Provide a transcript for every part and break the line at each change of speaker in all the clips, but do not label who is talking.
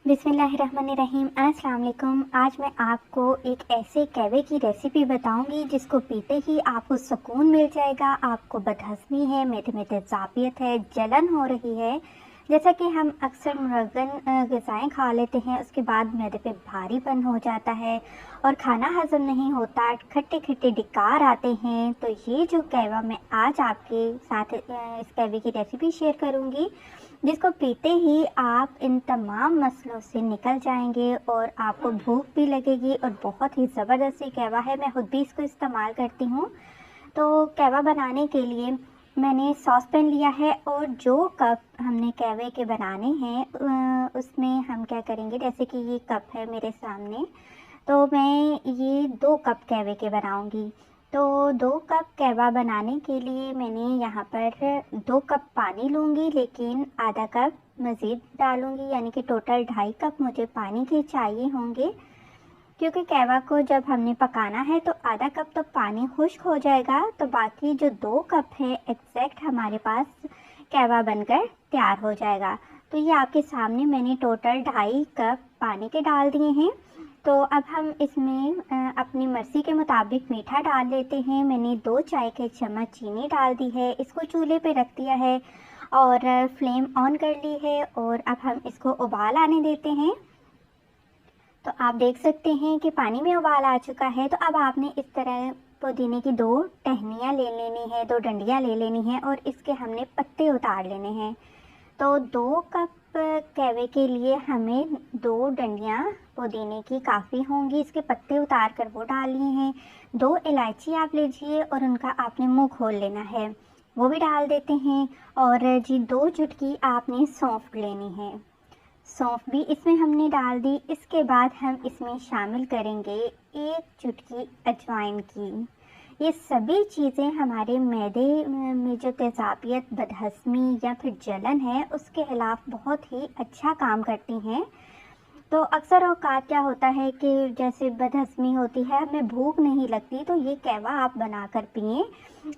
बिस्मिल्लाहिर्रहमानिर्रहीम। अस्सलाम वालेकुम। आज मैं आपको एक ऐसे कहवे की रेसिपी बताऊंगी जिसको पीते ही आपको सुकून मिल जाएगा। आपको बदहज़मी है, मैदे में तेज़ाबियत है, जलन हो रही है, जैसा कि हम अक्सर मुरगन ग़िज़ाएँ खा लेते हैं, उसके बाद मैदे पे भारीपन हो जाता है और खाना हज़म नहीं होता, खट्टे खट्टे डकार आते हैं। तो ये जो कहवा मैं आज आपके साथ इस कहवे की रेसिपी शेयर करूँगी, जिसको पीते ही आप इन तमाम मसलों से निकल जाएंगे और आपको भूख भी लगेगी। और बहुत ही ज़बरदस्त कहवा है, मैं खुद भी इसको इस्तेमाल करती हूँ। तो कहवा बनाने के लिए मैंने सॉस पैन लिया है और जो कप हमने कहवे के बनाने हैं उसमें हम क्या करेंगे, जैसे कि ये कप है मेरे सामने, तो मैं ये 2 कप कहवे के बनाऊंगी। तो 2 कप कहवा बनाने के लिए मैंने यहाँ पर 2 कप पानी लूँगी, लेकिन आधा कप मज़ीद डालूँगी, यानी कि टोटल 2.5 कप मुझे पानी के चाहिए होंगे। क्योंकि कहवा को जब हमने पकाना है तो आधा कप तो पानी खुश्क हो जाएगा, तो बाकी जो 2 कप है एग्जैक्ट हमारे पास कहवा बनकर तैयार हो जाएगा। तो ये आपके सामने मैंने टोटल 2.5 कप पानी के डाल दिए हैं। तो अब हम इसमें अपनी मर्ज़ी के मुताबिक मीठा डाल लेते हैं। मैंने 2 चाय के चम्मच चीनी डाल दी है, इसको चूल्हे पे रख दिया है और फ्लेम ऑन कर ली है और अब हम इसको उबाल आने देते हैं। तो आप देख सकते हैं कि पानी में उबाल आ चुका है। तो अब आपने इस तरह पुदीने की 2 टहनियाँ ले लेनी है, 2 डंडियाँ ले लेनी है और इसके हमने पत्ते उतार लेने हैं। तो 2 कप कहवे के लिए हमें 2 डंडियाँ पुदीने की काफ़ी होंगी। इसके पत्ते उतार कर वो डालनी हैं। 2 इलायची आप लीजिए और उनका आपने मुंह खोल लेना है, वो भी डाल देते हैं। और जी 2 चुटकी आपने सौंफ लेनी है, सौंफ भी इसमें हमने डाल दी। इसके बाद हम इसमें शामिल करेंगे 1 चुटकी अजवाइन की। ये सभी चीज़ें हमारे मैदे में जो तेज़ाबियत, बदहज़मी या फिर जलन है उसके ख़िलाफ़ बहुत ही अच्छा काम करती हैं। तो अक्सर औक़ात क्या होता है कि जैसे बदहज़मी होती है, हमें भूख नहीं लगती, तो ये कहवा आप बनाकर पिएँ,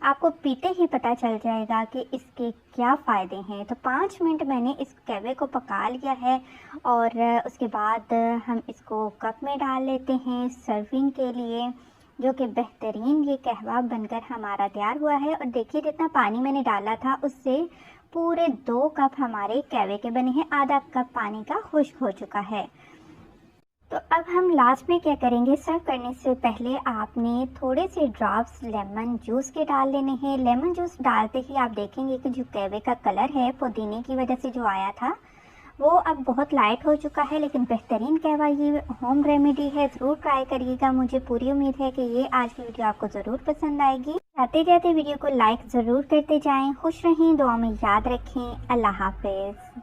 आपको पीते ही पता चल जाएगा कि इसके क्या फ़ायदे हैं। तो 5 मिनट मैंने इस कहवे को पका लिया है और उसके बाद हम इसको कप में डाल लेते हैं सर्विंग के लिए, जो कि बेहतरीन ये कहवा बनकर हमारा तैयार हुआ है। और देखिए जितना पानी मैंने डाला था उससे पूरे 2 कप हमारे कहवे के बने हैं, आधा कप पानी का खुश्क हो चुका है। तो अब हम लास्ट में क्या करेंगे, सर्व करने से पहले आपने थोड़े से ड्रॉप्स लेमन जूस के डाल लेने हैं। लेमन जूस डालते ही आप देखेंगे कि जो कहवे का कलर है पुदीने की वजह से जो आया था वो अब बहुत लाइट हो चुका है, लेकिन बेहतरीन कहवा ये होम रेमेडी है, ज़रूर ट्राई करिएगा। मुझे पूरी उम्मीद है कि ये आज की वीडियो आपको ज़रूर पसंद आएगी। जाते जाते वीडियो को लाइक ज़रूर करते जाएं। खुश रहें, दुआ में याद रखें। अल्लाह हाफिज़।